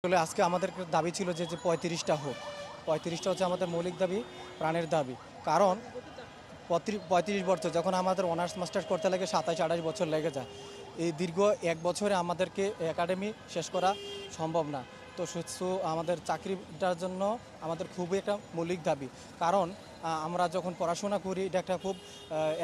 আসলে আজকে আমাদের দাবি ছিল যে ৩৫টা হোক। ৩৫টা হচ্ছে আমাদের মৌলিক দাবি, প্রাণের দাবি। কারণ ৩৫ বছর যখন আমাদের অনার্স মাস্টার্স করতে লাগে ২৭-২৮ বছর লেগে যায়। এই দীর্ঘ ১ বছরে আমাদেরকে একাডেমি শেষ করা সম্ভব না। তো আমাদের চাকরিটার জন্য আমাদের খুবই একটা মৌলিক দাবি। কারণ আমরা যখন পড়াশোনা করি এটা একটা খুব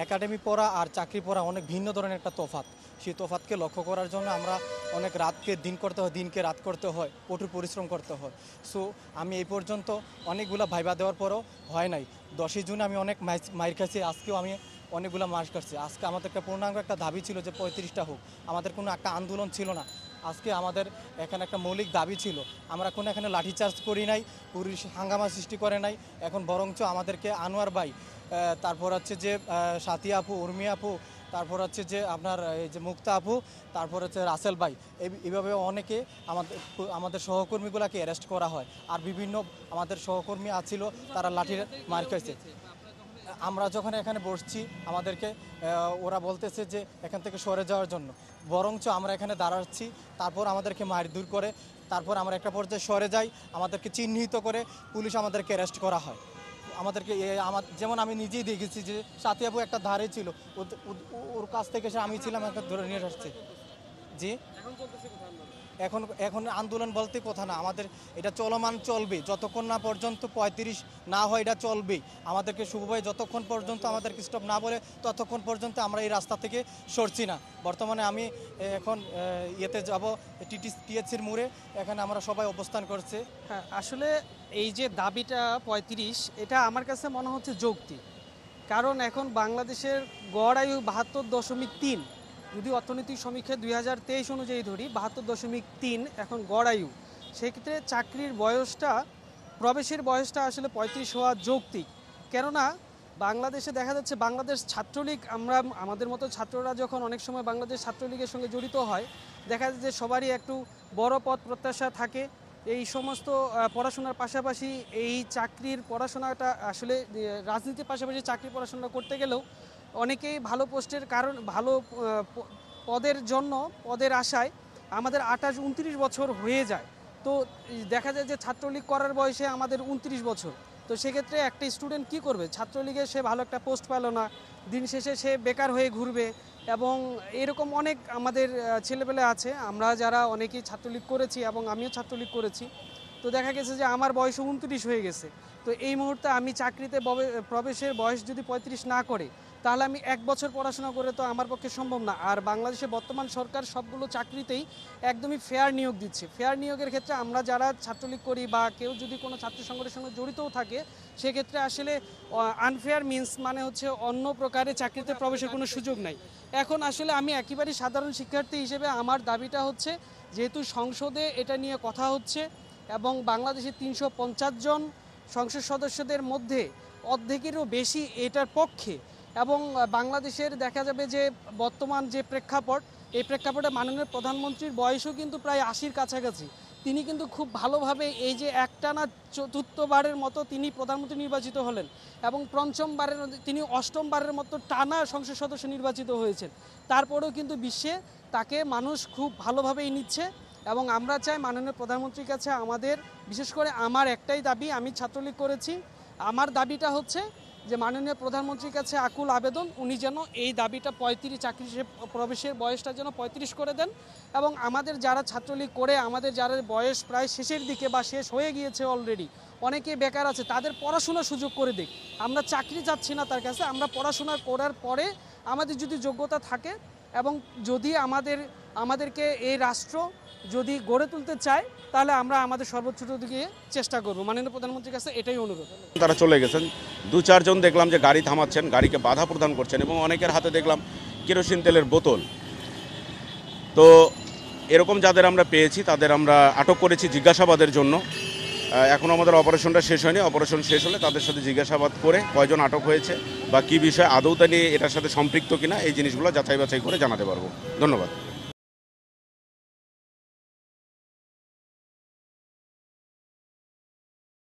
একাডেমি পড়া আর চাকরি পড়া অনেক ভিন্ন ধরনের একটা তফাৎ। সেই তফাৎকে লক্ষ্য করার জন্য আমরা অনেক রাতকে দিন করতে হয়, দিনকে রাত করতে হয়, কঠোর পরিশ্রম করতে হয়। সো আমি এই পর্যন্ত অনেকগুলো ভাইবা দেওয়ার পরও হয় নাই। 10ই জুন আমি অনেক মাইর খাইছি, আজকেও আমি অনেকগুলো মাস কাটছি। আজকে আমাদের একটা পূর্ণাঙ্গ একটা দাবি ছিল যে 35টা হোক। আমাদের কোনো একটা আন্দোলন ছিল না, আজকে আমাদের এখানে একটা মৌলিক দাবি ছিল। আমরা কোনো এখানে লাঠিচার্জ করি নাই, পুলিশ হাঙ্গামা সৃষ্টি করে নাই। এখন বরঞ্চ আমাদেরকে আনোয়ার ভাই, তারপর হচ্ছে যে সাথী আপু, উর্মি আপু, তারপর হচ্ছে যে আপনার এই যে মুক্তা আপু, তারপর হচ্ছে রাসেল ভাই, এইভাবে অনেকে আমাদের সহকর্মীগুলোকে অ্যারেস্ট করা হয়। আর বিভিন্ন আমাদের সহকর্মী আছিল, তারা লাঠির মার খাইছে। আমরা যখন এখানে বসছি আমাদেরকে ওরা বলতেছে যে এখান থেকে সরে যাওয়ার জন্য, বরঞ্চ আমরা এখানে দাঁড়াচ্ছি, তারপর আমাদেরকে মারধর করে, তারপর আমরা একটা পর্যায়ে সরে যাই, আমাদেরকে চিহ্নিত করে পুলিশ আমাদেরকে অ্যারেস্ট করা হয়। আমাদেরকে যেমন আমি নিজেই দেখেছি যে সাথী আপু একটা ধারে ছিল, ওর কাছ থেকে এসে আমি ছিলাম একটা ধরে নিয়ে আসছে। জি, এখন আন্দোলন বলতে কথা না, আমাদের এটা চলমান চলবে যতক্ষণ না পর্যন্ত 35 না হয়, এটা চলবেই। আমাদেরকে শুভভাই যতক্ষণ পর্যন্ত আমাদেরকে স্টপ না বলে ততক্ষণ পর্যন্ত আমরা এই রাস্তা থেকে সরছি না। বর্তমানে আমি এখন ইয়েতে যাব, টিএসসির মোড়ে, এখানে আমরা সবাই অবস্থান করছে। হ্যাঁ, আসলে এই যে দাবিটা 35, এটা আমার কাছে মনে হচ্ছে যৌক্তিক। কারণ এখন বাংলাদেশের গড় আয়ু 72.3, যদি অর্থনৈতিক সমীক্ষা 2023 অনুযায়ী ধরি 72.3 এখন গড় আয়ু। সেক্ষেত্রে চাকরির বয়সটা, প্রবেশের বয়সটা আসলে 35 হওয়া যৌক্তিক। কেননা বাংলাদেশে দেখা যাচ্ছে বাংলাদেশ ছাত্রলীগ, আমাদের মতো ছাত্ররা যখন অনেক সময় বাংলাদেশ ছাত্রলীগের সঙ্গে জড়িত হয়, দেখা যায় যে সবারই একটু বড় পদ প্রত্যাশা থাকে। এই সমস্ত পড়াশোনার পাশাপাশি এই চাকরির পড়াশোনাটা আসলে রাজনীতির পাশাপাশি চাকরির পড়াশোনা করতে গেলেও অনেকেই ভালো পোস্টের কারণ, ভালো পদের জন্য, পদের আশায় আমাদের 28-29 বছর হয়ে যায়। তো দেখা যায় যে ছাত্রলীগ করার বয়সে আমাদের 29 বছর। তো সেক্ষেত্রে একটা স্টুডেন্ট কি করবে? ছাত্রলীগে সে ভালো একটা পোস্ট পেল না, দিন শেষে সে বেকার হয়ে ঘুরবে। এবং এরকম অনেক আমাদের ছেলেপেলে আছে, আমরা যারা অনেকেই ছাত্রলীগ করেছি এবং আমিও ছাত্রলীগ করেছি। তো দেখা গেছে যে আমার বয়স 29 হয়ে গেছে। তো এই মুহূর্তে আমি চাকরিতে প্রবেশের বয়স যদি 35 না করে, তাহলে আমি 1 বছর পড়াশোনা করে তো আমার পক্ষে সম্ভব না। আর বাংলাদেশে বর্তমান সরকার সবগুলো চাকরিতেই একদমই ফেয়ার নিয়োগ দিচ্ছে। ফেয়ার নিয়োগের ক্ষেত্রে আমরা যারা ছাত্রলীগ করি বা কেউ যদি কোনো ছাত্র সংগঠনের সঙ্গে জড়িতও থাকে, সেক্ষেত্রে আসলে আনফেয়ার মিন্স মানে হচ্ছে অন্য প্রকারে চাকরিতে প্রবেশের কোনো সুযোগ নাই। এখন আসলে আমি একেবারেই সাধারণ শিক্ষার্থী হিসেবে আমার দাবিটা হচ্ছে, যেহেতু সংসদে এটা নিয়ে কথা হচ্ছে এবং বাংলাদেশের 350 জন সংসদ সদস্যদের মধ্যে অর্ধেকেরও বেশি এটার পক্ষে, এবং বাংলাদেশের দেখা যাবে যে বর্তমান যে প্রেক্ষাপট, এই প্রেক্ষাপটে মাননীয় প্রধানমন্ত্রীর বয়সও কিন্তু প্রায় 80-র কাছাকাছি। তিনি কিন্তু খুব ভালোভাবে এই যে একটানা চতুর্থবারের মতো তিনি প্রধানমন্ত্রী নির্বাচিত হলেন এবং পঞ্চমবারের তিনি অষ্টমবারের মতো টানা সংসদ সদস্য নির্বাচিত হয়েছেন। তারপরেও কিন্তু বিশ্বে তাকে মানুষ খুব ভালোভাবেই নিচ্ছে। এবং আমরা চাই মাননীয় প্রধানমন্ত্রীর কাছে আমাদের, বিশেষ করে আমার একটাই দাবি, আমি ছাত্রলীগ করেছি, আমার দাবিটা হচ্ছে যে মাননীয় প্রধানমন্ত্রীর কাছে আকুল আবেদন, উনি যেন এই দাবিটা 35 চাকরি প্রবেশের বয়সটা যেন 35 করে দেন। এবং আমাদের যারা ছাত্রলীগ করে, আমাদের যারা বয়স প্রায় শেষের দিকে বা শেষ হয়ে গিয়েছে অলরেডি, অনেকে বেকার আছে, তাদের পড়াশোনার সুযোগ করে দিক। আমরা চাকরি চাচ্ছি না তার কাছে, আমরা পড়াশোনা করার পরে আমাদের যদি যোগ্যতা থাকে এবং যদি আমাদেরকে এই রাষ্ট্র যদি গড়ে তুলতে চায়, তাহলে আমরা আমাদের সর্বোচ্চ দিকে চেষ্টা করব। মাননীয় প্রধানমন্ত্রীর কাছে এটাই অনুরোধ। তারা চলে গেছেন, 2-4 জন দেখলাম যে গাড়ি থামাচ্ছেন, গাড়িকে বাধা প্রদান করছেন এবং অনেকের হাতে দেখলাম কেরোসিন তেলের বোতল। তো এরকম যাদের আমরা পেয়েছি তাদের আমরা আটক করেছি জিজ্ঞাসাবাদের জন্য। এখন আমাদের অপারেশনটা শেষ হয়নি, অপারেশন শেষ হলে তাদের সাথে জিজ্ঞাসাবাদ করে কয়জন আটক হয়েছে বা কী বিষয়ে আদৌ তা নিয়ে এটার সাথে সম্পৃক্ত কিনা, এই জিনিসগুলো যাচাই বাছাই করে জানাতে পারবো। ধন্যবাদ।